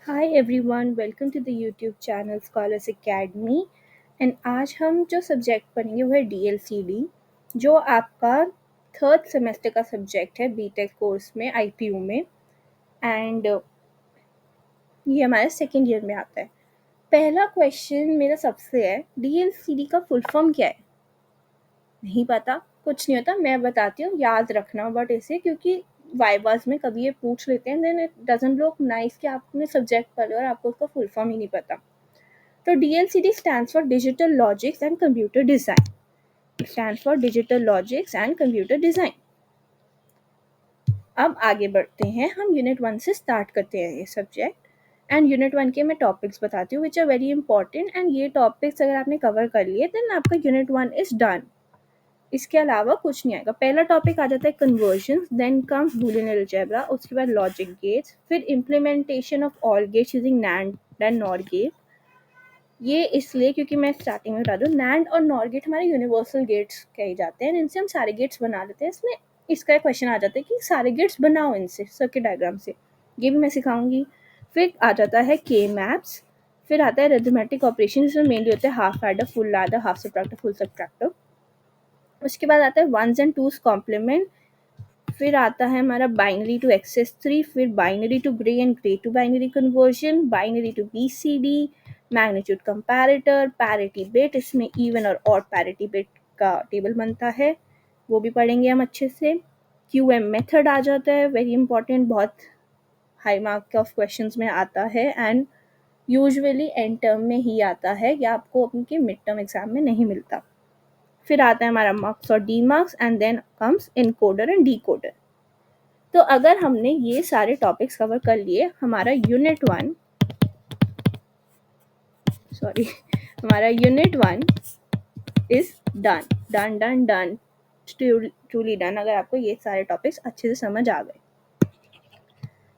Hi everyone, welcome to the YouTube channel Scholars Academy and आज हम जो subject पढ़ेंगे वो है DLCD जो आपका थर्ड सेमेस्टर का सब्जेक्ट है बीटेक कोर्स में IPU में एंड ये हमारे सेकेंड ईयर में आता है। पहला क्वेश्चन मेरा सबसे है DLCD का फुल फॉर्म क्या है? नहीं पता, कुछ नहीं होता, मैं बताती हूँ, याद रखना बट इसे क्योंकि वाइवास में कभी ये पूछ लेते हैं then it doesn't look nice कि आपने सब्जेक्ट पढ़ा और आपको उसका फुल फॉर्म ही नहीं पता। तो DLCD stands for Digital Logics and Computer Design. It stands for Digital Logics and Computer Design. अब आगे बढ़ते हैं, हम यूनिट 1 से स्टार्ट करते हैं ये सब्जेक्ट एंड यूनिट 1 के मैं टॉपिक्स बताती हूँ which are very important and ये टॉपिक्स अगर आपने कवर कर लिए देन आपका यूनिट 1 इज डन। इसके अलावा कुछ नहीं आएगा। पहला टॉपिक आ जाता है conversion, then comes Boolean algebra, उसके बाद लॉजिक गेट्स, फिर implementation of all gates using NAND and NOR gate. ये इसलिए क्योंकि मैं स्टार्टिंग में बता दूँ नैंड और नॉर गेट हमारे यूनिवर्सल गेट्स कहे जाते हैं, इनसे हम सारे गेट्स बना लेते हैं। इसमें इसका क्वेश्चन आ जाता है कि सारे गेट्स बनाओ इनसे सर्किट डायग्राम से, ये भी मैं सिखाऊंगी। फिर आ जाता है के मैप्स, फिर आता है अरिथमेटिक ऑपरेशन जिसमें मेनली होते हैं half adder, full adder, half subtractor, full subtractor. उसके बाद आता है वंस एंड टूस कॉम्प्लीमेंट, फिर आता है हमारा बाइनरी टू एक्सेस 3, फिर binary to Gray and Gray to binary conversion, binary to BCD, magnitude comparator, parity bit, इसमें इवन और ऑड पैरिटी बिट का टेबल बनता है, वो भी पढ़ेंगे हम अच्छे से। QM मेथड आ जाता है, वेरी इंपॉर्टेंट, बहुत हाई मार्क ऑफ क्वेश्चंस में आता है एंड यूजुअली एंड टर्म में ही आता है या आपको उनके मिड टर्म एग्जाम में नहीं मिलता। फिर आता है हमारा मार्क्स और demux and then comes encoder and decoder. तो अगर हमने ये सारे टॉपिक्स कवर कर लिए, हमारा unit 1 is done done done done, truly done, अगर आपको ये सारे टॉपिक्स अच्छे से समझ आ गए।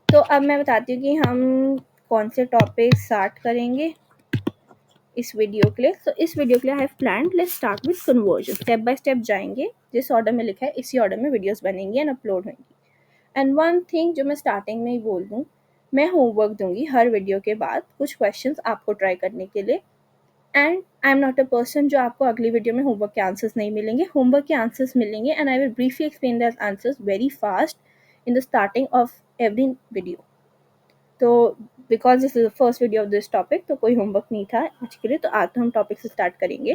तो अब मैं बताती हूँ कि हम कौन से टॉपिक स्टार्ट करेंगे इस वीडियो के लिए। तो इस वीडियो के लिए I have planned, let's start with conversion. Step by step जाएंगे, जिस ऑर्डर में लिखा है इसी ऑर्डर में वीडियोस बनेंगी एंड अपलोड होंगी। एंड वन थिंग जो मैं स्टार्टिंग में ही बोल दूँ, मैं होमवर्क दूंगी हर वीडियो के बाद, कुछ क्वेश्चंस आपको ट्राई करने के लिए। And I am not a person जो आपको अगली वीडियो में होमवर्क के आंसर्स नहीं मिलेंगे, होमवर्क के आंसर्स मिलेंगे and I will briefly explain that answers very fast in the starting of every video. तो because this is the first video of this topic, तो कोई होमवर्क नहीं था आज के लिए, तो आज तो हम टॉपिक से स्टार्ट करेंगे।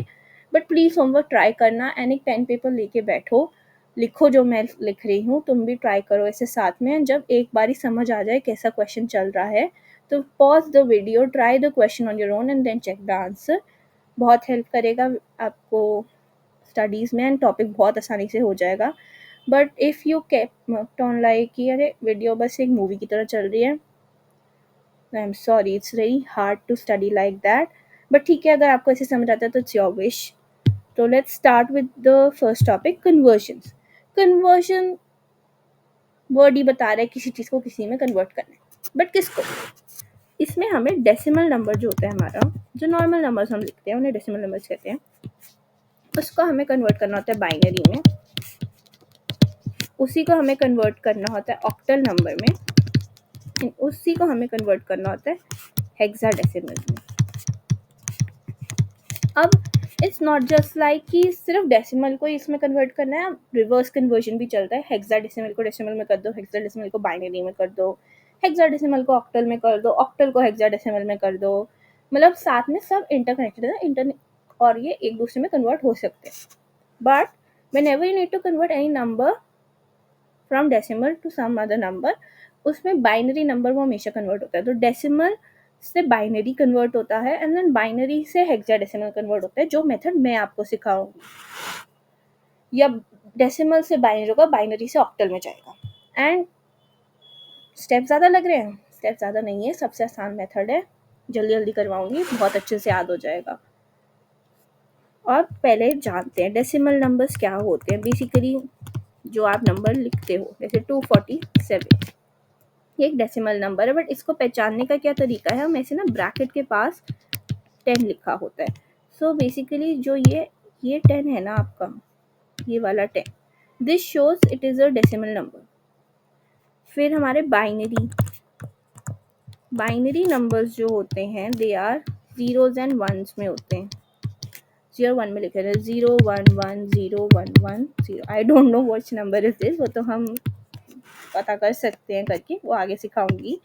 बट प्लीज़ होमवर्क ट्राई करना एंड एक पेन पेपर लेके बैठो, लिखो जो मैं लिख रही हूँ, तुम भी ट्राई करो ऐसे साथ में। जब एक बार ही समझ आ जाए कैसा क्वेश्चन चल रहा है तो pause the video, try the question on your own and then check the answer. बहुत हेल्प करेगा आपको स्टडीज़ में एंड टॉपिक बहुत आसानी से हो जाएगा। But if you kept on like कि अरे वीडियो बस एक मूवी की तरह चल रही है, I am sorry, it's very hard to study like that. But ठीक है, अगर आपको ऐसे समझ आता है तो इट्स योर विश। तो let's start with the first topic, conversion. Conversion word ही बता रहा है किसी चीज़ को किसी में कन्वर्ट करना है, बट किसको? इसमें हमें डेसिमल नंबर जो होता है हमारा, जो नॉर्मल नंबर्स हम लिखते हैं उन्हें डेसिमल नंबर्स कहते हैं, उसको हमें कन्वर्ट करना होता है बाइनरी में, उसी को हमें कन्वर्ट करना होता है ऑक्टल नंबर में, उसी को हमें कन्वर्ट करना होता है हेक्साडेसिमल में। अब इट्स नॉट जस्ट लाइक कि सिर्फ डेसिमल को इसमें कन्वर्ट करना है, रिवर्स कन्वर्जन भी चलता है। हेक्साडेसिमल को डेसिमल में कर दो, हेक्साडेसिमल को बाइनरी में कर दो, हेक्साडेसिमल को ऑक्टल में कर दो, ऑक्टल को हेक्साडेसिमल में कर दो, मतलब साथ में सब इंटरकनेक्टेड है, और ये एक दूसरे में कन्वर्ट हो सकते हैं। But whenever you need to convert any number from decimal to some other number, उसमें बाइनरी नंबर वो हमेशा कन्वर्ट होता है। तो डेसिमल से बाइनरी कन्वर्ट होता है एंड देन बाइनरी से हेक्साडेसिमल कन्वर्ट होता है, जो मेथड मैं आपको सिखाऊंगी। या डेसिमल से बाइनरी होगा, बाइनरी से ऑक्टल में जाएगा। एंड स्टेप ज़्यादा लग रहे हैं? स्टेप ज़्यादा नहीं है, सबसे आसान मेथड है, जल्दी जल्दी करवाऊंगी, बहुत अच्छे से याद हो जाएगा। और पहले जानते हैं डेसिमल नंबर्स क्या होते हैं। बेसिकली जो आप नंबर लिखते हो, जैसे 247, ये एक डेसिमल नंबर है, बट इसको पहचानने का क्या तरीका है, हम ऐसे ना ब्रैकेट के पास 10 लिखा होता है। सो बेसिकली जो ये 10 है ना आपका, ये वाला 10, this shows it is a decimal number. फिर हमारे बाइनरी नंबर्स जो होते हैं they are zeros and ones में होते हैं. 0 1 में लिखे रहते 0 1 1 0 1 1 0. I don't know what number is this, वो तो हम पता कर सकते हैं करके, वो आगे सिखाऊंगी.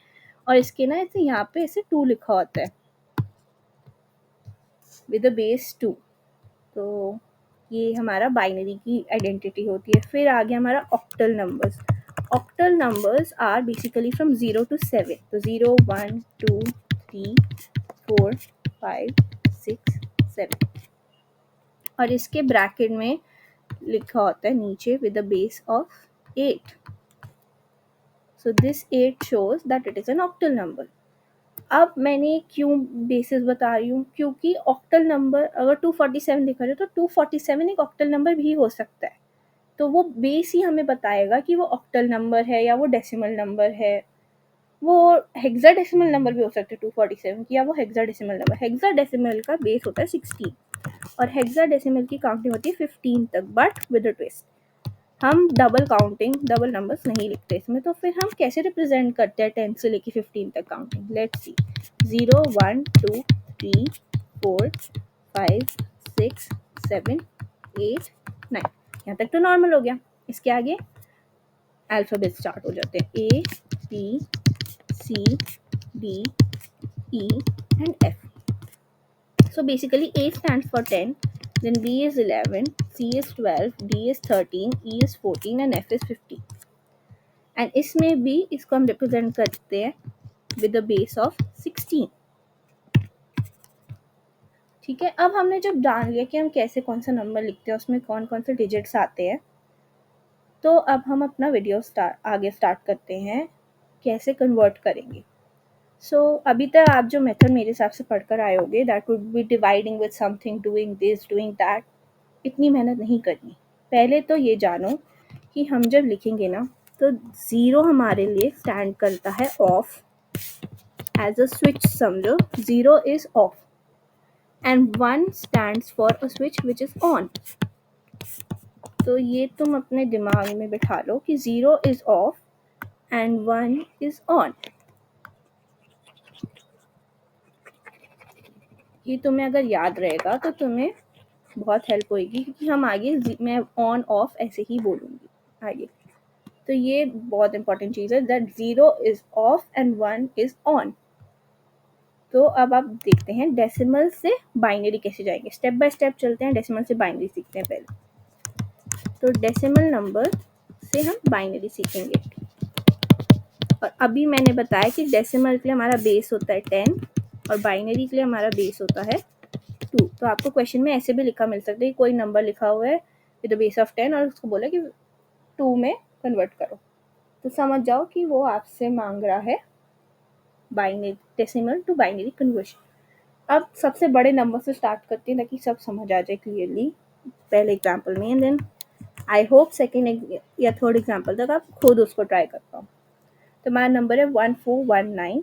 और इसके ना ऐसे यहाँ पे ऐसे 2 लिखा होता है विद द बेस 2. तो ये हमारा बाइनरी की आइडेंटिटी होती है. फिर आगे हमारा octal numbers. Octal numbers are basically from 0 to 7. तो 0 1 2 3 4 5 6 7. और इसके ब्रैकेट में लिखा होता है नीचे with the base of 8. So this 8 shows that it is an octal number. अब मैंने क्यों बेसिस बता रही हूँ, क्योंकि ऑक्टल नंबर अगर 247 दिखा रहे हो तो 247 एक ऑक्टल नंबर भी हो सकता है. तो वो बेस ही हमें बताएगा कि वो ऑक्टल नंबर है या वो डेसिमल नंबर है. वो हेक्साडेसिमल नंबर भी हो सकता है 247 की, या वो हेक्साडेसिमल नंबर. हेक्साडेसिमल का बेस होता है 16 और हेक्साडेसिमल की काउंटिंग होती है 15 तक, बट विद अ ट्विस्ट. हम डबल काउंटिंग, डबल नंबर्स नहीं लिखते इसमें. तो फिर हम कैसे रिप्रेजेंट करते हैं 10 से लेके 15 तक काउंटिंग. Let's see. 0 1 2 3 4 5 6 7 8 9. यहाँ तक तो नॉर्मल हो गया. इसके आगे अल्फ़ाबेट स्टार्ट हो जाते हैं. A B C D E and F. So basically A stands for 10, then B is 11, C is 12, D is 13, E is 14 and F is 15. And इसमें भी इसको हम रिप्रेजेंट करते हैं विद द बेस ऑफ 16. ठीक है. अब हमने जब जान लिया कि हम कैसे कौन सा नंबर लिखते हैं, उसमें कौन कौन से डिजिट्स आते हैं, तो अब हम अपना वीडियो आगे स्टार्ट करते हैं कैसे कन्वर्ट करेंगे. अभी तक आप जो मेथड मेरे हिसाब से पढ़कर आए होगे, that would be dividing with something, doing this, doing that. इतनी मेहनत नहीं करनी. पहले तो ये जानो कि हम जब लिखेंगे ना, तो 0 हमारे लिए स्टैंड करता है ऑफ. As a switch समझो, 0 is off and 1 stands for a switch which is on. तो ये तुम अपने दिमाग में बिठा लो कि 0 is off and 1 is on. ये तुम्हें अगर याद रहेगा तो तुम्हें बहुत हेल्प होगी, क्योंकि हम आगे मैं ऑन ऑफ ऐसे ही बोलूँगी आगे. तो ये बहुत इंपॉर्टेंट चीज़ है, that 0 is off and 1 is on. तो अब आप देखते हैं डेसिमल से बाइनरी कैसे जाएंगे. स्टेप बाय स्टेप चलते हैं. डेसिमल से बाइनरी सीखते हैं पहले. तो डेसिमल नंबर से हम बाइनरी सीखेंगे. और अभी मैंने बताया कि डेसिमल के लिए हमारा बेस होता है 10 और बाइनरी के लिए हमारा बेस होता है 2. तो आपको क्वेश्चन में ऐसे भी लिखा मिल सकता है कि कोई नंबर लिखा हुआ है विद द बेस ऑफ 10 और उसको बोला कि 2 में कन्वर्ट करो. तो समझ जाओ कि वो आपसे मांग रहा है binary, decimal to binary conversion. अब सबसे बड़े नंबर से स्टार्ट करते हैं ताकि सब समझ आ जाए क्लियरली पहले एग्जाम्पल में. And then I hope second या थर्ड एग्जाम्पल तक आप खुद उसको ट्राई कर पाओ. तो हमारा नंबर है 1419.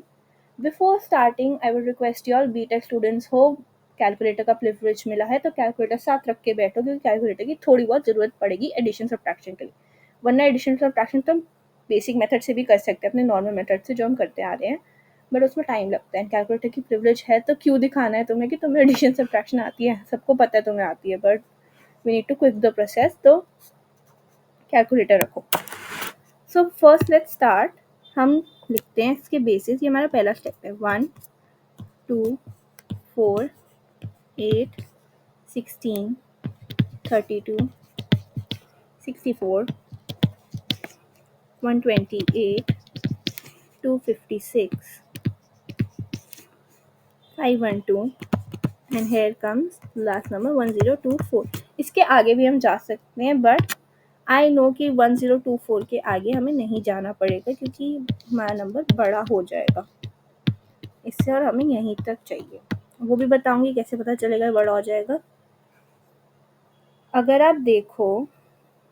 Before starting I would request you all BTech students हो, कैलकुलेटर का प्रिविलेज मिला है तो कैलकुलेटर साथ रख के बैठो, क्योंकि कैलकुलेटर की थोड़ी बहुत ज़रूरत पड़ेगी एडिशन सब्ट्रैक्शन के लिए. वरना एडिशन सब्ट्रैक्शन तो हम बेसिक मेथड से भी कर सकते हैं, अपने नॉर्मल मेथड से जो हम करते आ रहे हैं, बट उसमें टाइम लगता है. कैलकुलेटर की प्रिविलेज है तो क्यों दिखाना है तुम्हें कि तुम्हें एडिशन सब्ट्रैक्शन आती है. सबको पता है तुम्हें आती है, but we need to quick the process. तो कैलकुलेटर रखो. So first let's start. हम लिखते हैं इसके बेसिस. ये हमारा पहला स्टेप है. 1 2 4 8 16 32 64 128 256 512 and here comes last number 1024. इसके आगे भी हम जा सकते हैं, बट आई नो कि 1024 के आगे हमें नहीं जाना पड़ेगा क्योंकि हमारा नंबर बड़ा हो जाएगा इससे, और हमें यहीं तक चाहिए. वो भी बताऊंगी कैसे पता चलेगा बड़ा हो जाएगा. अगर आप देखो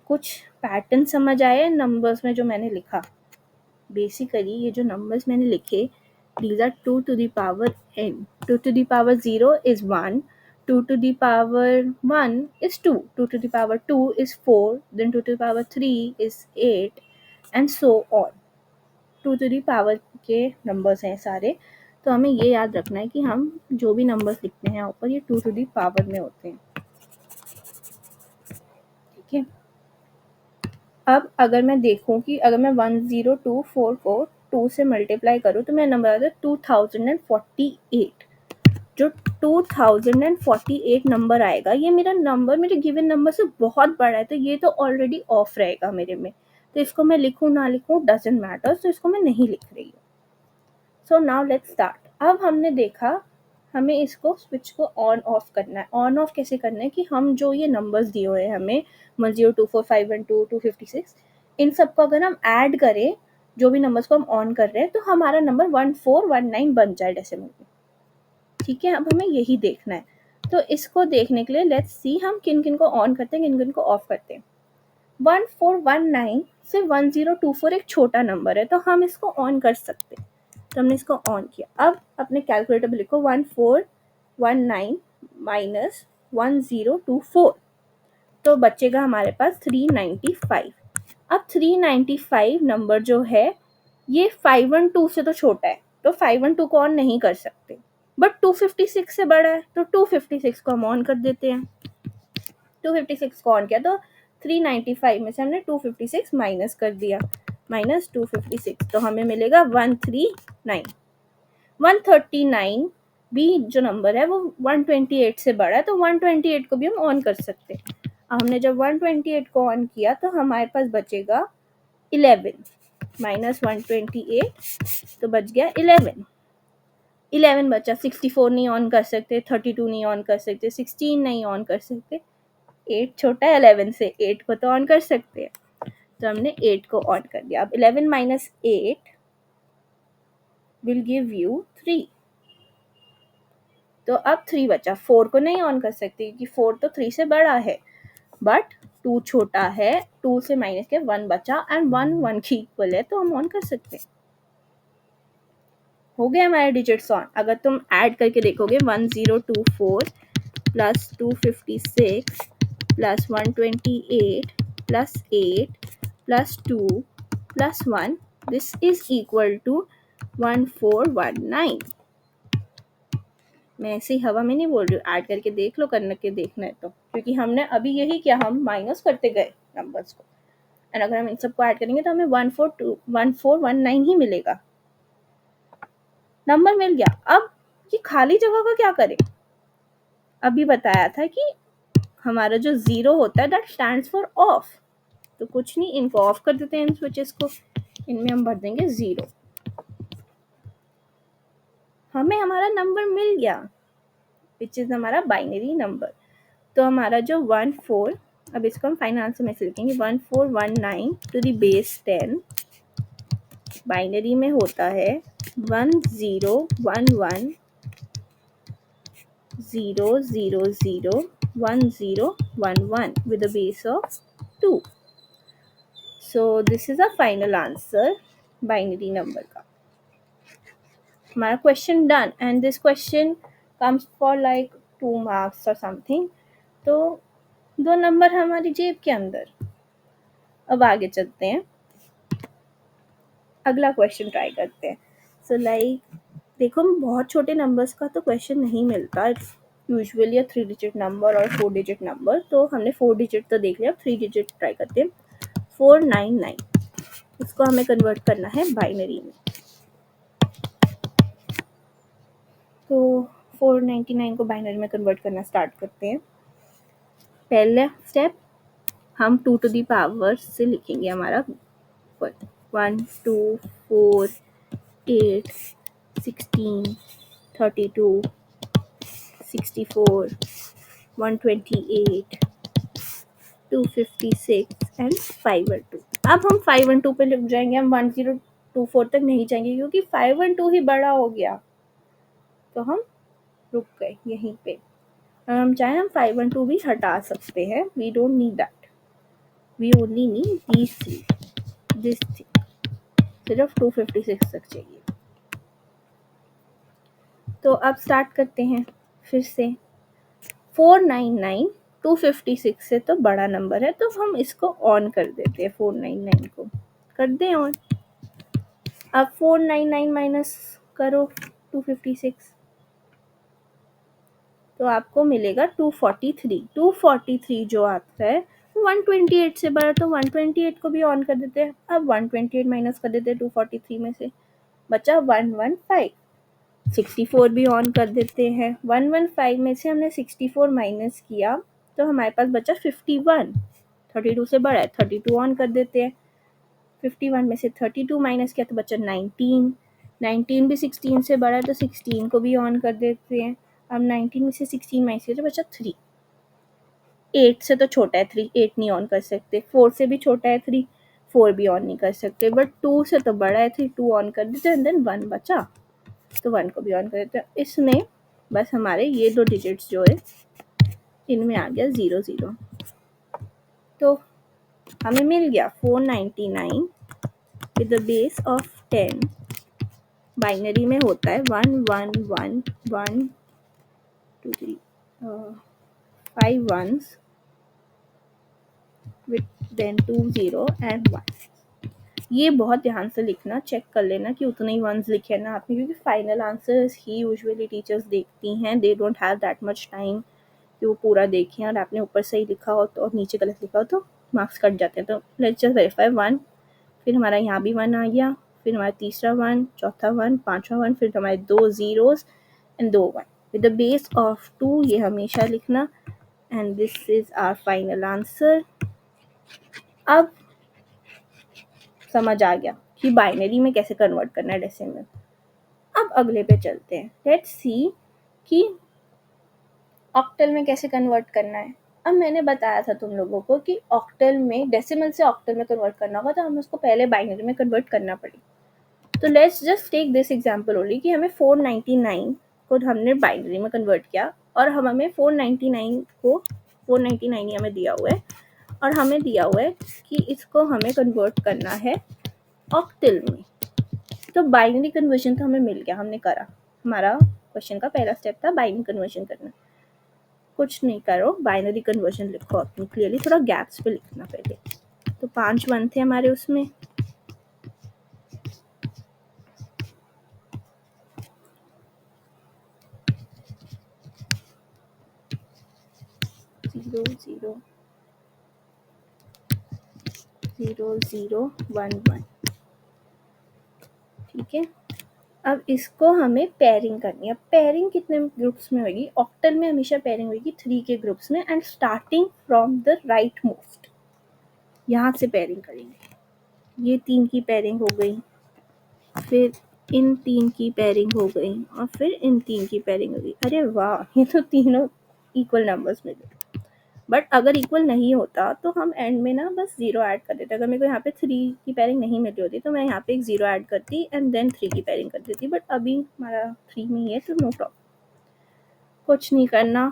कुछ पैटर्न समझ आए नंबर्स में जो मैंने लिखा. बेसिकली ये जो नंबर्स मैंने लिखे, these are 2 to the power n. 2 to the power 0 is 1, 2 to the power 1 is 2, 2 to the power 2 is 4, then 2 to the power 3 is 8 and so on. Two to the power के numbers हैं सारे, तो हमें ये याद रखना है कि हम जो भी नंबर्स लिखते हैं ऊपर ये टू टू दी पावर में होते हैं, ठीक है। अब अगर मैं देखूं कि अगर मैं 10244 को 2 से मल्टीप्लाई करूं तो मेरा नंबर आता है 2048। जो 2048 नंबर आएगा ये मेरा नंबर मेरे गिवन नंबर से बहुत बड़ा है, तो ये तो ऑलरेडी ऑफ रहेगा मेरे में, तो इसको मैं लिखूं ना लिखूं डजंट मैटर, तो इसको मैं नहीं लिख रही हूँ। So now let's start. अब हमने देखा हमें इसको स्विच को ऑन ऑफ करना है। ऑन ऑफ कैसे करना है कि हम जो ये नंबर्स दिए हुए हैं हमें 102451 256, इन सबको अगर हम ऐड करें, जो भी नंबर्स को हम ऑन कर रहे हैं, तो हमारा नंबर 1419 बन जाए डेसिमल में, ठीक है। अब हमें यही देखना है, तो इसको देखने के लिए लेट्स सी हम किन किन को ऑन करते हैं किन किन को ऑफ करते हैं। 1419 से 1024 एक छोटा नंबर है, तो हम इसको ऑन कर सकते हैं, तो हमने इसको ऑन किया। अब अपने कैलकुलेटर में लिखो 1419 माइनस 1024, तो बचेगा हमारे पास 395। अब 395 नंबर जो है ये 512 से तो छोटा है, तो 512 को ऑन नहीं कर सकते, बट 256 से बड़ा है, तो 256 को हम ऑन कर देते हैं। 256 को ऑन किया तो 395 में से हमने 256 माइनस कर दिया, माइनस 256, तो हमें मिलेगा 139। 139 भी जो नंबर है वो 128 से बड़ा है, तो 128 को भी हम ऑन कर सकते हैं। हमने जब 128 को ऑन किया तो हमारे पास बचेगा 11 माइनस 128, तो बच गया 11। 11 बचा, 64 नहीं ऑन कर सकते, 32 नहीं ऑन कर सकते, 16 नहीं ऑन कर सकते, 8 छोटा है 11 से, 8 को तो ऑन कर सकते हैं, तो हमने 8 को ऑन कर दिया। अब 11 माइनस 8 विल गिव यू 3, तो अब 3 बचा। 4 को नहीं ऑन कर सकते क्योंकि 4 तो 3 से बड़ा है, बट 2 छोटा है, 2 से माइनस के 1 बचा, एंड 1 1 की इक्वल है, तो हम ऑन कर सकते हैं। हो गए हमारे डिजिट्स ऑन। अगर तुम ऐड करके देखोगे 1024 plus 256 plus 128 plus 8 plus 2 plus 1, this is equal to 1419। मैं ऐसे ही हवा में नहीं बोल रही हूँ, ऐड करके देख लो, करने के देखना है तो, क्योंकि हमने अभी यही किया, हम माइनस करते गए नंबर्स को, एंड अगर हम इन सबको ऐड करेंगे तो हमें 1419 ही मिलेगा। नंबर मिल गया। अब ये खाली जगह का क्या करें? अभी बताया था कि हमारा जो 0 होता है दैट स्टैंड्स फॉर ऑफ, तो कुछ नहीं, इनको ऑफ कर देते हैं इन स्विचेस को, इनमें हम भर देंगे 0। हमें हमारा नंबर मिल गया विच इज हमारा बाइनरी नंबर। तो हमारा जो 14, अब इसको हम फाइनल आंसर में से लिखेंगे 1419 टू द बेस 10, बाइनरी में होता है 1011 0001011 with a base of 2. So this is a final answer binary number का। हमारा question done, and this question comes for like 2 marks or something। तो 2 नंबर हमारी जेब के अंदर। अब आगे चलते हैं, अगला क्वेश्चन ट्राई करते हैं। सो लाइक देखो, बहुत छोटे नंबर्स का तो क्वेश्चन नहीं मिलता, यूजुअली 3 डिजिट नंबर और 4 डिजिट नंबर, तो हमने 4 डिजिट तो देख लिया, 3 डिजिट ट्राई करते हैं। 499, इसको हमें कन्वर्ट करना है बाइनरी में, तो 499 को बाइनरी में कन्वर्ट करना स्टार्ट करते हैं। पहला स्टेप हम 2 टू दी पावर से लिखेंगे हमारा 1 2 4 8 16 32 64 128 256 एंड 512। अब हम 512 पे रुक जाएंगे, हम 1024 तक नहीं जाएंगे क्योंकि 512 ही बड़ा हो गया, तो हम रुक गए यहीं पे। हम चाहे हम 512 भी हटा सकते हैं, we don't need that, we only need this three, सिर्फ 256 तक चाहिए। तो अब स्टार्ट करते हैं फिर से। 499 256 से तो बड़ा नंबर है, तो हम इसको ऑन कर देते हैं, 499 को कर दें ऑन। अब 499 माइनस करो 256, तो आपको मिलेगा 243। 243 जो आता है 128 से बड़ा, तो 128 को भी ऑन कर देते हैं। अब 128 माइनस कर देते हैं 243 में से, बचा 115। 64 भी ऑन कर देते हैं। 115 में से हमने 64 माइनस किया तो हमारे पास बचा 51। 32 से बड़ा है, 32 ऑन कर देते हैं। 51 में से 32 माइनस किया तो बचा 19। 19 भी 16 से बड़ा है तो 16 को भी ऑन कर देते हैं। अब 19 में से 16 माइनस किया तो बचा 3। 8 से तो छोटा है 3, 8 नहीं ऑन कर सकते। 4 से भी छोटा है 3, 4 भी ऑन नहीं कर सकते। बट 2 से तो बड़ा है 3, 2 ऑन कर देते हैं। देन 1 बचा तो 1 को भी ऑन कर देते हैं। इसमें बस हमारे ये दो डिजिट्स जो है इनमें आ गया 0 0, तो हमें मिल गया 499 with the base of 10। Binary में होता है 1 1 1 1 2 3 5 ones with then 2 0 and 1। ये बहुत ध्यान से लिखना, चेक कर लेना कि उतने ही वंस लिखे ना आपने, क्योंकि फाइनल आंसर्स ही यूजुअली टीचर्स देखती हैं। They don't have that much time कि वो पूरा देखें, और आपने ऊपर सही लिखा हो तो और नीचे गलत लिखा हो तो मार्क्स कट जाते हैं। तो लेट्स जस्ट वेरीफाई 1, फिर हमारा यहाँ भी 1 आ गया, फिर हमारा तीसरा 1, चौथा 1, पांचवा 1, फिर हमारे 2 zeros and 2 1 with the base of 2। ये हमेशा लिखना। And this is our final answer. अब समझ आ गया कि बाइनरी में कैसे कन्वर्ट करना है डेसिमल। अब अगले पे चलते हैं। लेट्स सी कि ऑक्टल में कैसे कन्वर्ट करना है। अब मैंने बताया था तुम लोगों को कि ऑक्टल में डेसिमल से ऑक्टल में कन्वर्ट करना होगा, तो हमें उसको पहले बाइनरी में कन्वर्ट करना पड़ेगा। तो let's just take this example only कि हमें 499 को हमने बाइनरी में कन्वर्ट किया, और हमें 499 को 499 हमें दिया हुआ है, और हमें दिया हुआ है कि इसको हमें कन्वर्ट करना है ऑक्टल में। तो बाइनरी कन्वर्जन तो हमें मिल गया, हमने करा। हमारा क्वेश्चन का पहला स्टेप था बाइनरी कन्वर्जन करना। कुछ नहीं करो, बाइनरी कन्वर्जन लिखो अपनी क्लियरली, थोड़ा गैप्स पे लिखना पहले। तो 5 1 थे हमारे उसमें, जीरो जीरो जीरो जीरो 1 1। ठीक है, अब इसको हमें पेयरिंग करनी है। पेयरिंग कितने ग्रुप्स में होगी? ऑक्टल में हमेशा पेयरिंग होगी 3 के ग्रुप्स में, and starting from the right most, यहाँ से पेयरिंग करेंगे। ये 3 की पेयरिंग हो गई, फिर इन 3 की पेयरिंग हो गई, और फिर इन 3 की पेयरिंग हो गई। अरे वाह, ये तो तीनों इक्वल नंबर्स में थे। बट अगर इक्वल नहीं होता तो हम एंड में ना बस 0 ऐड कर देते। अगर मेरे को यहाँ पे 3 की पेयरिंग नहीं मिल रही होती तो मैं यहाँ पे एक 0 ऐड करती एंड देन 3 की पेयरिंग कर देती। बट अभी हमारा 3 में ही है तो नो प्रॉब्लम, कुछ नहीं करना,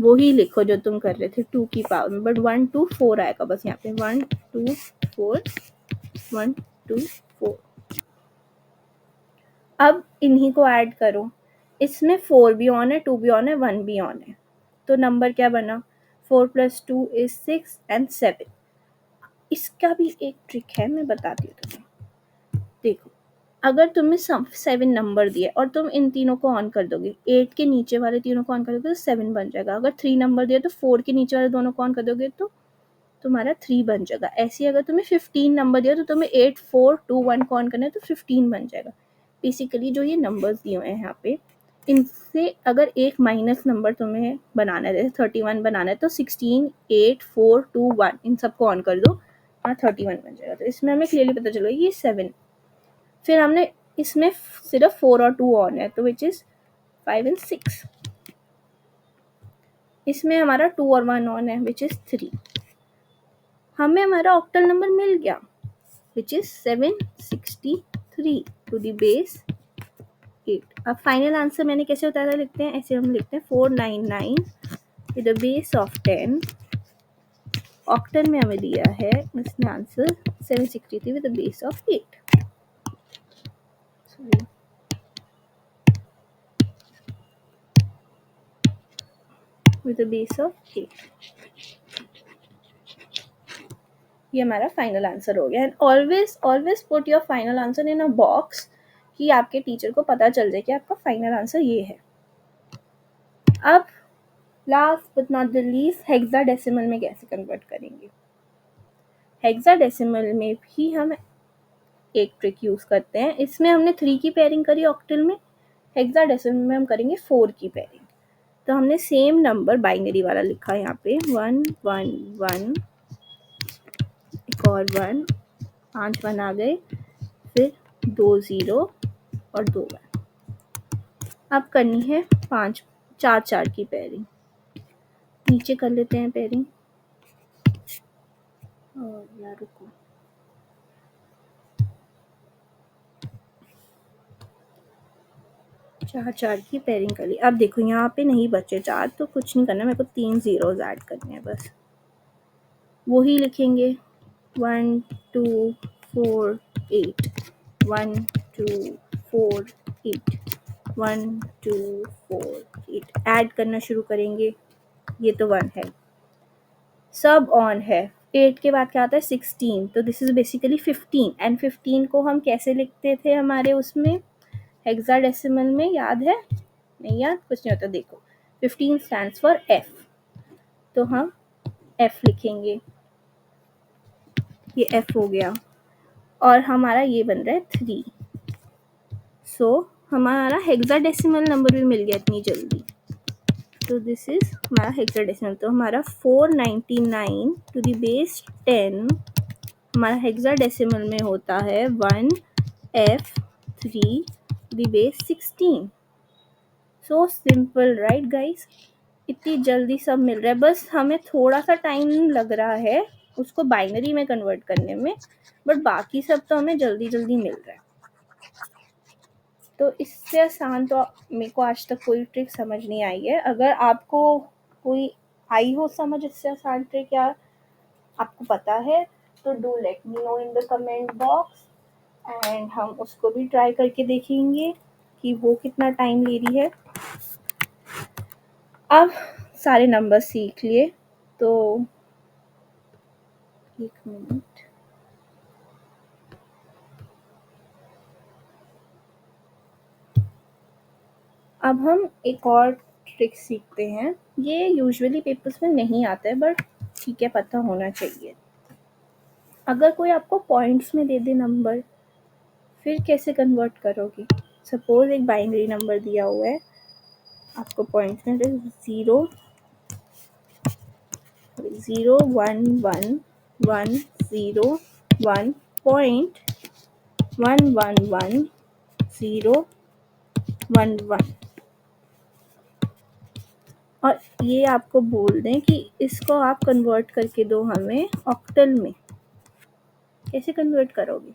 वो ही लिखो जो तुम कर रहे थे 2 की पावर में। बट 1 2 4 आएगा बस यहाँ पे, 1 2 4 1 2 4। अब इन्हीं को ऐड करो। इसमें 4 भी ऑन है, 2 भी ऑन है, 1 भी ऑन है, तो नंबर क्या बना? 4 + 2 = 6 एंड 7। इसका भी एक ट्रिक है, मैं बताती हूँ तुम्हें। देखो, अगर तुम्हें 7 नंबर दिए और तुम इन तीनों को ऑन कर दोगे, 8 के नीचे वाले तीनों को ऑन कर दोगे तो 7 बन जाएगा। अगर 3 नंबर दिए तो 4 के नीचे वाले दोनों को ऑन कर दोगे तो तुम्हारा 3 बन जाएगा। ऐसे अगर तुम्हें 15 नंबर दिया तो तुम्हें 8 4 2 1 को ऑन करना है तो 15 बन जाएगा। बेसिकली जो ये नंबर्स दिए हुए हैं यहाँ पे, इनसे अगर एक माइनस नंबर तुम्हें बनाना है, जैसे 31 बनाना है, तो 16 8 4 2 1 इन सबको ऑन कर दो और 31 बन जाएगा। तो इसमें हमें क्लियरली पता चलो ये 7। फिर हमने इसमें सिर्फ 4 और 2 ऑन है, तो विच इज 5 एंड 6। इसमें हमारा 2 और 1 ऑन है, विच इज 3। हमें हमारा ऑक्टल नंबर मिल गया, which is 763 to the base 8। अब फाइनल आंसर मैंने कैसे बताया था, लिखते हैं ऐसे, हम लिखते हैं 499 with the base of 10। Octal में हमें दिया है इसमें answer 763 with the base of 8। Sorry, with a base of 8। ये हमारा फाइनल आंसर हो गया। And always put your final answer in a box कि आपके टीचर को पता चल जाए कि आपका फाइनल आंसर ये है। अब last but not the least hexadecimal में कैसे कन्वर्ट करेंगे। हेक्साडेसिमल में भी हम एक ट्रिक यूज करते हैं। इसमें हमने 3 की पेयरिंग करी ऑक्टल में, हेक्साडेसिमल में हम करेंगे 4 की पेयरिंग। तो हमने सेम नंबर बाइनरी वाला लिखा है यहाँ पे 1 1 1, एक और 1, 5 1 आ गए, फिर 2 0 और 2 1। अब करनी है 4 4 की पेयरिंग। नीचे कर लेते हैं पेयरिंग। और यार रुको, 4 4 की पेयरिंग कर ली। अब देखो यहाँ पे नहीं बचे 4, तो कुछ नहीं करना, मेरे को 3 ज़ीरोज़ ऐड करने हैं बस। वही लिखेंगे 1 2 4 8, 1 2 4 8, 1 2 4 8। ऐड करना शुरू करेंगे। ये तो 1 है, सब ऑन है। 8 के बाद क्या आता है 16, तो दिस इज बेसिकली 15। एंड 15 को हम कैसे लिखते थे हमारे उसमें हेक्साडेसिमल में, याद है? नहीं याद, कुछ नहीं होता। देखो 15 स्टैंड्स फॉर F, तो हम F लिखेंगे। ये F हो गया और हमारा ये बन रहा है 3। सो हमारा हेक्साडेसिमल नंबर भी मिल गया इतनी जल्दी। तो दिस इज हमारा हेक्साडेसिमल। तो हमारा 499 टू द बेस 10 हमारा हेक्साडेसिमल में होता है 1F3 to the base 16। So simple, right guys? इतनी जल्दी सब मिल रहा है, बस हमें थोड़ा सा टाइम लग रहा है उसको बाइनरी में कन्वर्ट करने में, बट बाकी सब तो हमें जल्दी जल्दी मिल रहा है। तो इससे आसान तो मेरे को आज तक कोई ट्रिक समझ नहीं आई है। अगर आपको कोई आई हो समझ इससे आसान ट्रिक, या आपको पता है, तो do let me know in the comment box, and हम उसको भी ट्राई करके देखेंगे कि वो कितना टाइम ले रही है। अब सारे नंबर सीख लिए, तो एक मिनट, अब हम एक और ट्रिक सीखते हैं। ये यूजुअली पेपर्स में नहीं आता है, बट ठीक है, पता होना चाहिए। अगर कोई आपको पॉइंट्स में दे दे नंबर, फिर कैसे कन्वर्ट करोगे? सपोज एक बाइनरी नंबर दिया हुआ है आपको पॉइंट्स में, 0 0 1 1 1 0 1 पॉइंट 1 1 1 0 1 1, और ये आपको बोल दें कि इसको आप कन्वर्ट करके दो हमें ऑक्टल में। कैसे कन्वर्ट करोगे?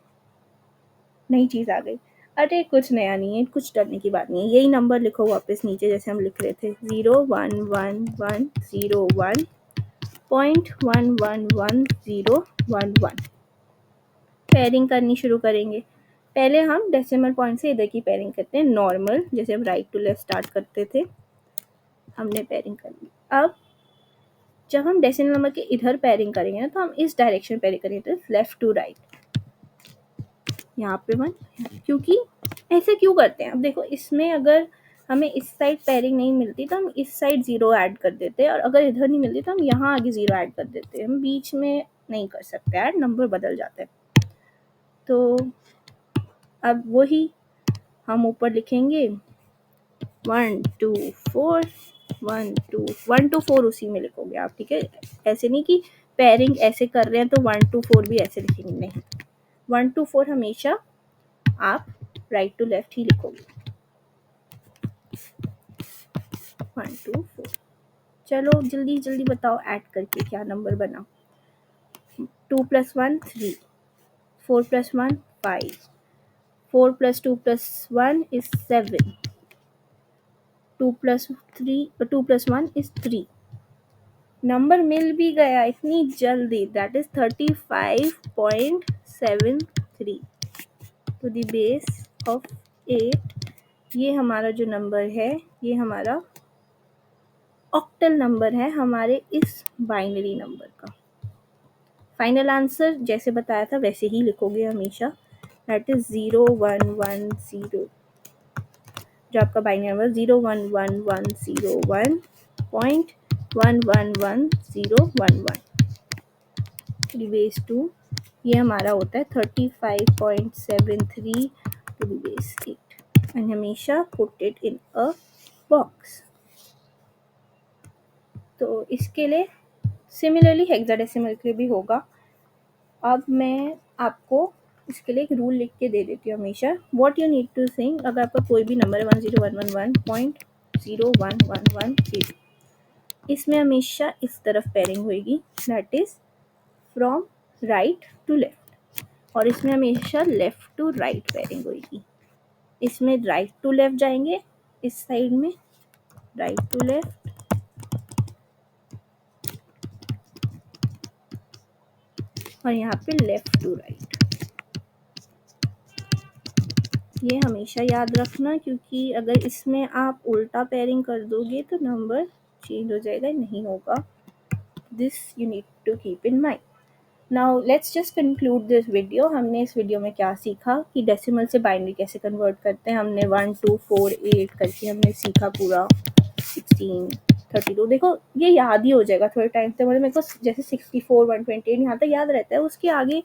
नई चीज़ आ गई। अरे कुछ नया नहीं है, कुछ डरने की बात नहीं है। यही नंबर लिखो वापस नीचे जैसे हम लिख रहे थे, 0 1 1 1 0 1 पॉइंट 1 1 1 0 1 1। पेयरिंग करनी शुरू करेंगे। पहले हम डेसिमल पॉइंट से इधर की पेयरिंग करते हैं, नॉर्मल, जैसे हम राइट टू लेफ्ट स्टार्ट करते थे। हमने पेयरिंग कर ली। अब जब हम डेसिमल नंबर के इधर पेयरिंग करेंगे ना, तो हम इस डायरेक्शन पेयरिंग करेंगे, तो लेफ्ट टू राइट। यहाँ पे 1, क्योंकि ऐसे क्यों करते हैं? अब देखो, इसमें अगर हमें इस साइड पेयरिंग नहीं मिलती तो हम इस साइड 0 ऐड कर देते हैं, और अगर इधर नहीं मिलती तो हम यहाँ आगे 0 ऐड कर देते हैं। हम बीच में नहीं कर सकते ऐड, नंबर बदल जाते हैं। तो अब वही हम ऊपर लिखेंगे 1 2 4 1 2 1 2 4 उसी में लिखोगे आप, ठीक है? ऐसे नहीं कि पेयरिंग ऐसे कर रहे हैं तो 1 2 4 भी ऐसे लिखेंगे, नहीं। 1 2 4 हमेशा आप राइट टू लेफ्ट ही लिखोगे। 1 2 4। चलो जल्दी जल्दी बताओ ऐड करके क्या नंबर बना। 2 + 1 3, 4 + 1 5, 4 + 2 + 1 is 7, 2 + 1 is 3। नंबर मिल भी गया इतनी जल्दी, that is 35.73 to the base of 8। ये हमारा जो नंबर है, ये हमारा ऑक्टल नंबर है हमारे इस बाइनरी नंबर का। फाइनल आंसर जैसे बताया था वैसे ही लिखोगे हमेशा, दैट इज 0110, जो आपका बाइनरी नंबर 0111001.111011 3 2, ये हमारा होता है 35.73 to the base 8 एंड हमेशा put it in a box. तो इसके लिए सिमिलरली हेक्साडेसिमल के लिए भी होगा। अब मैं आपको इसके लिए एक रूल लिख के दे देती हूँ हमेशा। What you need to think, अगर आपका कोई भी नंबर है 10111.0111, इसमें हमेशा इस तरफ पेयरिंग होगी, that is from right to left, और इसमें हमेशा लेफ्ट टू राइट पेयरिंग होगी। इसमें राइट टू लेफ्ट जाएंगे, इस साइड में राइट टू लेफ्ट, और यहाँ पे लेफ्ट टू राइट। ये हमेशा याद रखना, क्योंकि अगर इसमें आप उल्टा पेयरिंग कर दोगे तो नंबर चेंज हो जाएगा, नहीं होगा। This you need to keep in mind. Now let's just conclude this video. हमने इस वीडियो में क्या सीखा कि डेसिमल से बाइनरी कैसे कन्वर्ट करते हैं। हमने 1 2 4 8 करके हमने सीखा पूरा, 16 32। देखो ये याद ही हो जाएगा थोड़े टाइम तक, मतलब मेरे को जैसे 64 128 यहाँ तक याद रहता है, उसके आगे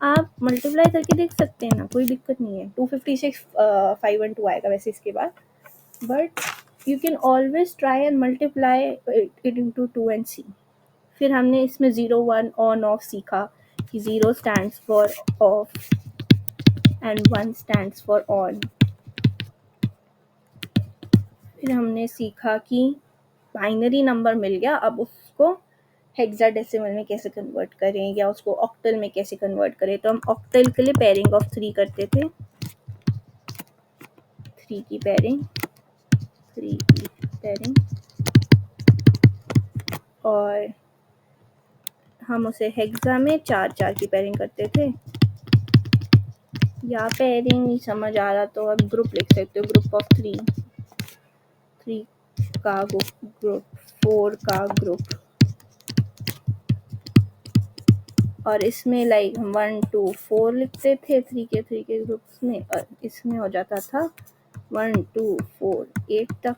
आप मल्टीप्लाई करके देख सकते हैं ना, कोई दिक्कत नहीं है। 256 512 आएगा वैसे इसके बाद, but you can always try and multiply it into 2 and C. फिर हमने इसमें 0 1 ऑन ऑफ सीखा कि 0 stands for of and 1 stands for on. फिर हमने सीखा कि बाइनरी नंबर मिल गया, अब उसको हेक्साडेसिमल में कैसे कन्वर्ट करें या उसको ऑक्टल में कैसे कन्वर्ट करें। तो हम ऑक्टल के लिए पेयरिंग ऑफ 3 करते थे, 3 की पेयरिंग, 3 की पेयरिंग, और हम उसे हेक्सा में 4 4 की पेयरिंग करते थे। या पेयरिंग नहीं समझ आ रहा तो आप ग्रुप लिख सकते हो, ग्रुप ऑफ 3 का ग्रुप, 4 का ग्रुप, और इसमें लाइक हम 1 2 4 लिखते थे 3 के ग्रुप्स में, और इसमें हो जाता था 1 2 4 8 तक।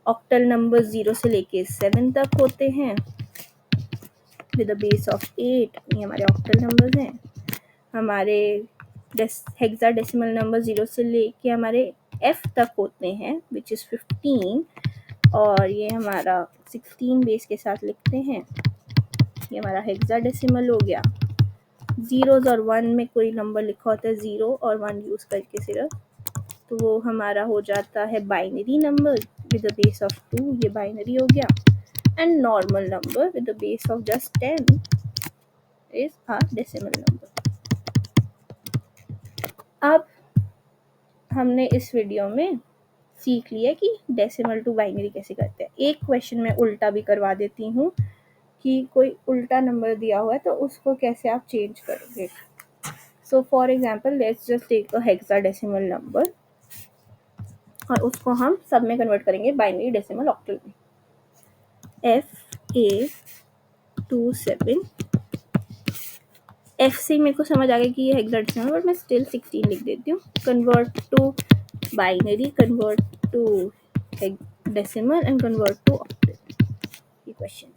ऑक्टल नंबर 0 से लेके 7 तक होते हैं विद अ बेस ऑफ 8, ये हमारे ऑक्टल नंबर्स हैं। हमारे हेक्साडेसिमल नंबर 0 से लेके हमारे F तक होते हैं विच इज़ 15, और ये हमारा 16 बेस के साथ लिखते हैं। ये हमारा हेक्साडेसिमल हो गया। जीरोज और 1 में कोई नंबर लिखा होता है 0 और 1 यूज़ करके सिर्फ, तो वो हमारा हो जाता है binary number with the base of 2, ये बाइनरी हो गया। And normal number with the base of just 10 is our decimal number. अब हमने इस वीडियो में सीख लिया कि डेसिमल टू बाइनरी कैसे करते हैं। एक क्वेश्चन मैं उल्टा भी करवा देती हूँ कि कोई उल्टा नंबर दिया हुआ है तो उसको कैसे आप चेंज करोगे। So for example let's just take a hexadecimal number, और उसको हम सब में कन्वर्ट करेंगे बाइनरी डेसिमल ऑक्टल में। FA27, F से मेरे को समझ आ गया कि ये हेक्साडेसिमल, बट मैं स्टिल 16 लिख देती हूँ। Convert to binary, convert to decimal and convert to octal, ये क्वेश्चन है।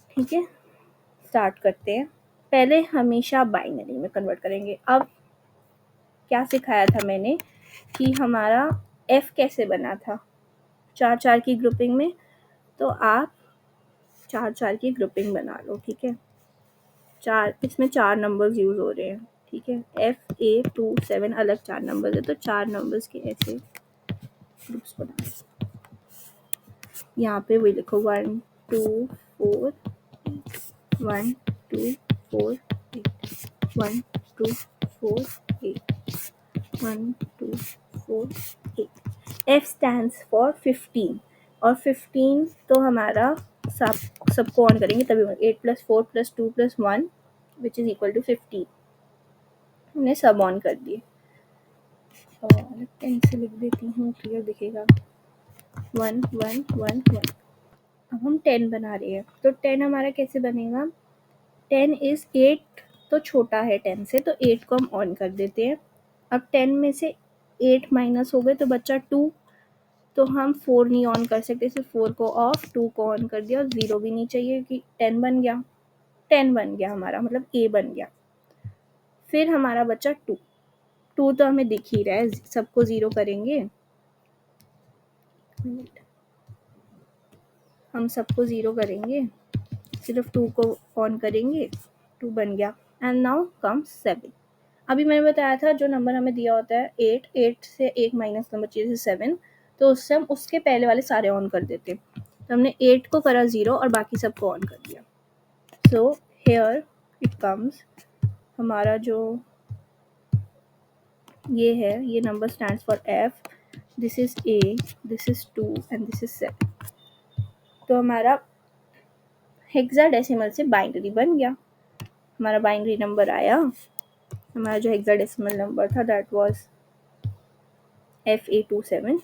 ठीक है, स्टार्ट करते हैं। पहले हमेशा बाइनरी में कन्वर्ट करेंगे। अब क्या सिखाया था मैंने कि हमारा F कैसे बना था 4 4 की ग्रुपिंग में, तो आप 4 4 की ग्रुपिंग बना लो। ठीक है, इसमें 4 नंबर्स यूज हो रहे हैं। ठीक है, FA27 अलग 4 नंबर्स है, तो 4 नंबर्स के ऐसे ग्रुप्स बना लो। यहाँ पे वही लिखो 1 2 4 1 2 4 8 1 2 4 8 1 2 4 8। F stands for 15, और 15 तो हमारा सबको ऑन करेंगे तभी 8 + 4 + 2 + 1 विच इज इक्वल टू 15। हमने सब ऑन कर दिए, और पेन से लिख देती हूँ क्लियर दिखेगा। 1 1 1 1। अब हम 10 बना रहे हैं, तो 10 हमारा कैसे बनेगा? 10 इज़ 8 तो छोटा है 10 से, तो 8 को हम ऑन कर देते हैं। अब 10 में से 8 माइनस हो गए तो बचा 2, तो हम 4 नहीं ऑन कर सकते, सिर्फ 4 को ऑफ, 2 को ऑन कर दिया और 0 भी नहीं चाहिए कि 10 बन गया। 10 बन गया हमारा, मतलब A बन गया। फिर हमारा बचा 2। 2 तो हमें दिख ही रहा है, सबको 0 करेंगे, हम सबको 0 करेंगे, सिर्फ 2 को ऑन करेंगे, 2 बन गया। And now come 7। अभी मैंने बताया था जो नंबर हमें दिया होता है 8, 8 से एक माइनस नंबर चाहिए 7, तो उससे हम उसके पहले वाले सारे ऑन कर देते। तो हमने 8 को करा 0 और बाकी सबको ऑन कर दिया। सो हेयर इट कम्स, हमारा जो ये है, ये number stands for F, this is A, this is 2 and this is 7। तो हमारा हेक्साडेसिमल से बाइनरी बन गया। हमारा बाइनरी नंबर आया, हमारा जो हेक्साडेसिमल नंबर था दैट वाज FA27।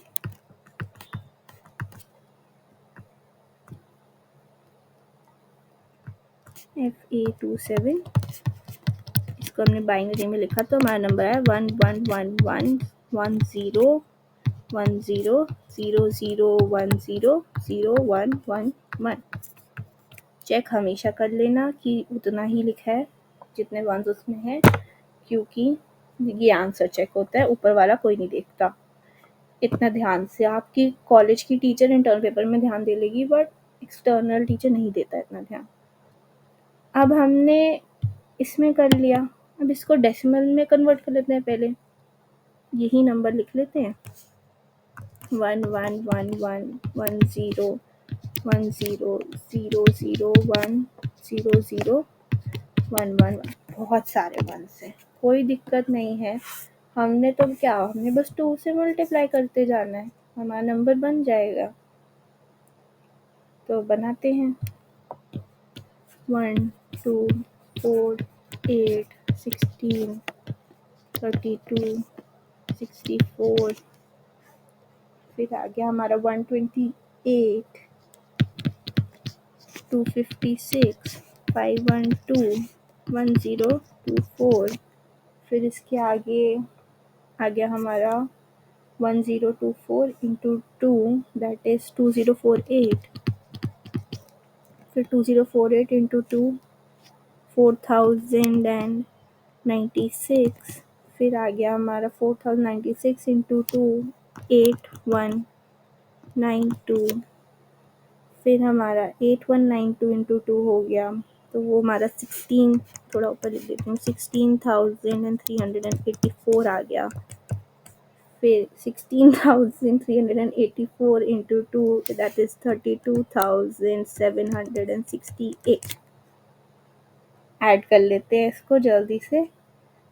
FA27 इसको हमने बाइनरी में लिखा, तो हमारा नंबर है 1111101000100111। चेक हमेशा कर लेना कि उतना ही लिखा है जितने वंस उसमें है, क्योंकि ये आंसर चेक होता है, ऊपर वाला कोई नहीं देखता इतना ध्यान से। आपकी कॉलेज की टीचर इंटर्नल पेपर में ध्यान दे लेगी, बट एक्सटर्नल टीचर नहीं देता इतना ध्यान। अब हमने इसमें कर लिया, अब इसको डेसिमल में कन्वर्ट कर लेते हैं। पहले यही नंबर लिख लेते हैं, 1111100010010011। बहुत सारे वन है, कोई दिक्कत नहीं है। हमने तो क्या, हमने बस 2 से मल्टीप्लाई करते जाना है, हमारा नंबर बन जाएगा। तो बनाते हैं 1 2 4 8 16 32 64, फिर आ गया हमारा 128 256 512 1024। फिर इसके आगे आ गया हमारा 1024 इंटू 2 दैट इज 2048। फिर 2048 इंटू 2 4096। फिर आ गया हमारा 4096 इंटू 2 8192। फिर हमारा 8192 इंटू 2 हो गया, तो वो हमारा 16, थोड़ा ऊपर लिख देती हूँ, 16,384 आ गया। फिर 16,384 इंटू 2 दैट इज 32,768। ऐड कर लेते हैं इसको जल्दी से।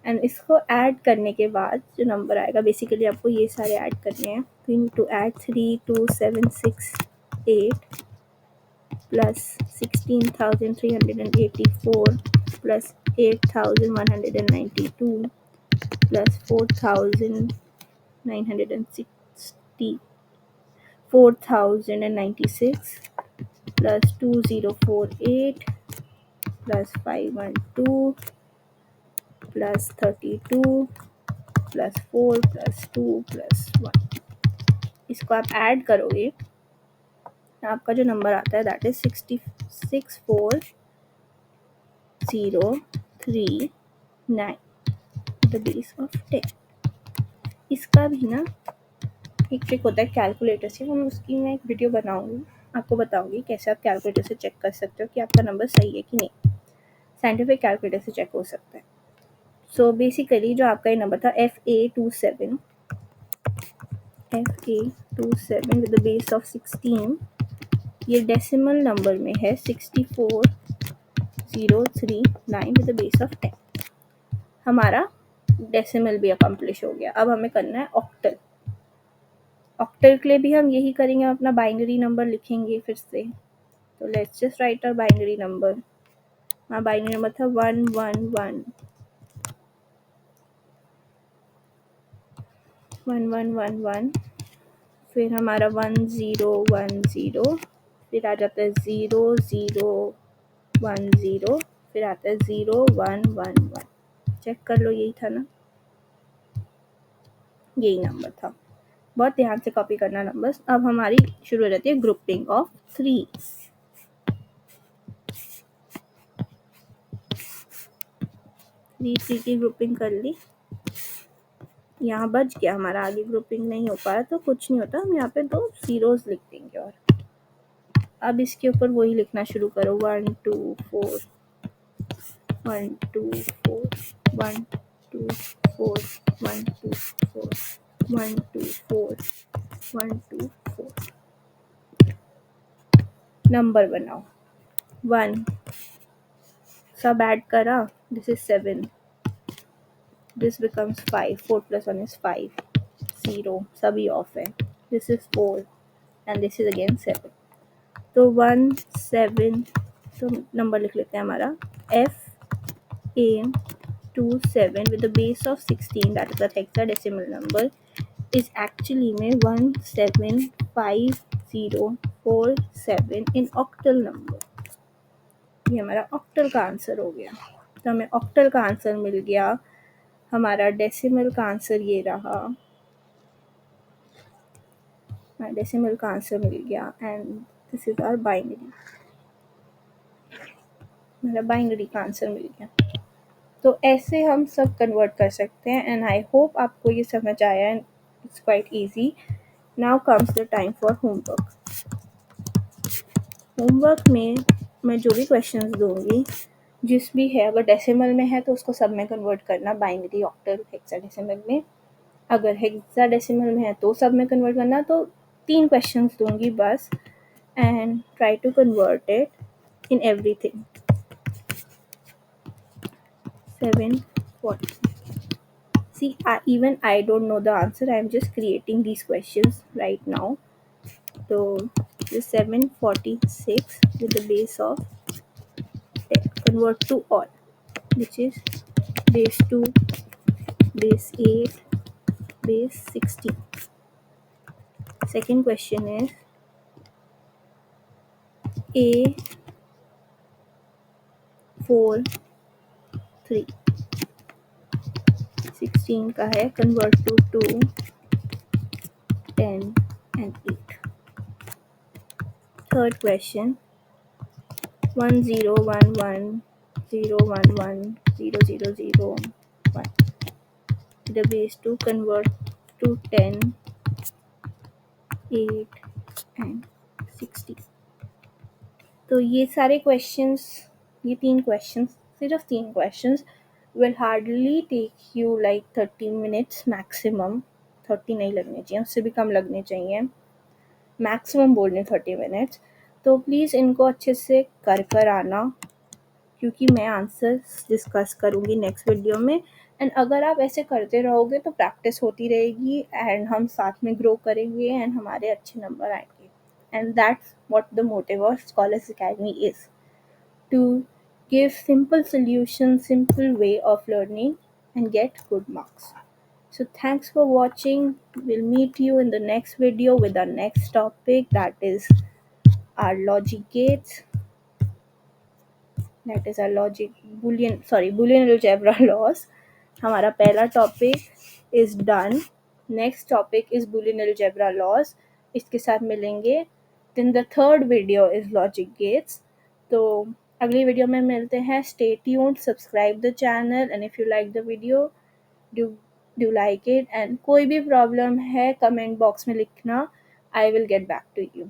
एंड इसको ऐड करने के बाद जो नंबर आएगा, बेसिकली आपको ये सारे ऐड करने हैं। तो you need to add 32768 plus 16,384 plus 8,192 plus 4,996 plus 2048 plus 512 plus 32 plus 4 plus 2 plus 1। इसको आप ऐड करोगे, आपका जो नंबर आता है that is 64039 the base of 10। इसका भी ना एक ट्रिक होता है कैलकुलेटर से, हम उसकी मैं एक वीडियो बनाऊंगी, आपको बताऊंगी कैसे आप कैलकुलेटर से चेक कर सकते हो कि आपका नंबर सही है कि नहीं। साइंटिफिक कैलकुलेटर से चेक हो सकता है। सो बेसिकली जो आपका ये नंबर था FA27 with the base of 16, ये डेसिमल नंबर में है 64039 विद द बेस ऑफ 10। हमारा डेसिमल भी अकम्प्लिश हो गया। अब हमें करना है ऑक्टल। ऑक्टल के लिए भी हम यही करेंगे, अपना बाइनरी नंबर लिखेंगे फिर से। तो let's just write our binary number. हमारा बाइनरी नंबर था 1111, फिर हमारा 1010, फिर आ जाता है 0 0 1 0, फिर आता है 0 1 1 1। चेक कर लो, यही था ना, यही नंबर था। बहुत ध्यान से कॉपी करना नंबर्स। अब हमारी शुरू हो जाती है ग्रुपिंग ऑफ 3। 3 की ग्रुपिंग कर ली। यहाँ बच गया हमारा, आगे ग्रुपिंग नहीं हो पाया तो कुछ नहीं होता, हम यहाँ पे 2 जीरोस लिख देंगे। और अब इसके ऊपर वही लिखना शुरू करो, 1 2 4 1 2 4 1 2 4 1 2 4 1 2 4 1 2 4। नंबर बनाओ। 1 सब ऐड करा, this is 7, this becomes 5, 4 plus 1 is 5, 0 सभी ऑफ है, this is 4 and this is again 7। तो 1 7, तो नंबर लिख लेते हैं हमारा F A 2 7 with the base of 16, that is the hexadecimal number, is actually में 17547 in octal number। ये हमारा ऑक्टल का आंसर हो गया। तो हमें ऑक्टल का आंसर मिल गया। हमारा डेसिमल का आंसर ये रहा, डेसिमल का आंसर मिल गया and this is our binary, हमारा बाइनरी का आंसर मिल गया। तो ऐसे हम सब कन्वर्ट कर सकते हैं एंड आई होप आपको ये समझ आया and it's quite easy. Now comes the time for homework. Homework में मैं जो भी क्वेश्चंस दूंगी, जिस भी है, अगर डेसिमल में है तो उसको सब में कन्वर्ट करना, बाइनरी, ऑक्टल, हेक्साडेसिमल में। अगर हेक्साडेसिमल में है तो सब में कन्वर्ट करना। तो 3 क्वेश्चंस दूंगी बस and try to convert it in everything। 740, see, even I don't know the answer, I am just creating these questions right now। So the 746 with the base of 10 convert to all, which is base 2, base 8, base 16। Second question is A 4 3, 16 का है, convert to 2 10 and 8। Third question 1 0 1 1 0 1 1 0 0 0 1, the base to convert to 10 8 and 60। तो ये सारे questions, ये 3 questions, सिर्फ 3 questions will hardly take you like 30 minutes maximum। 30 नहीं लगने चाहिए, उससे भी कम लगने चाहिए, मैक्सिमम बोल रहे 30 मिनट्स। तो प्लीज़ इनको अच्छे से कर आना, क्योंकि मैं आंसर्स डिस्कस करूँगी नेक्स्ट वीडियो में। एंड अगर आप ऐसे करते रहोगे तो प्रैक्टिस होती रहेगी एंड हम साथ में ग्रो करेंगे एंड हमारे अच्छे नंबर आएंगे। And that's what the motive of Scholars Academy is, to give simple solutions, simple way of learning and get good marks। So thanks for watching. We'll meet you in the next video with our next topic, that is our logic gates, that is our Boolean algebra laws। हमारा पहला topic is done, next topic is Boolean algebra laws, इसके साथ मिलेंगे। Then the third video is logic gates. तो अगली वीडियो में मिलते हैं। Stay tuned, subscribe the channel and if you like the video do like it. And कोई भी प्रॉब्लम है कमेंट बॉक्स में लिखना, I will get back to you.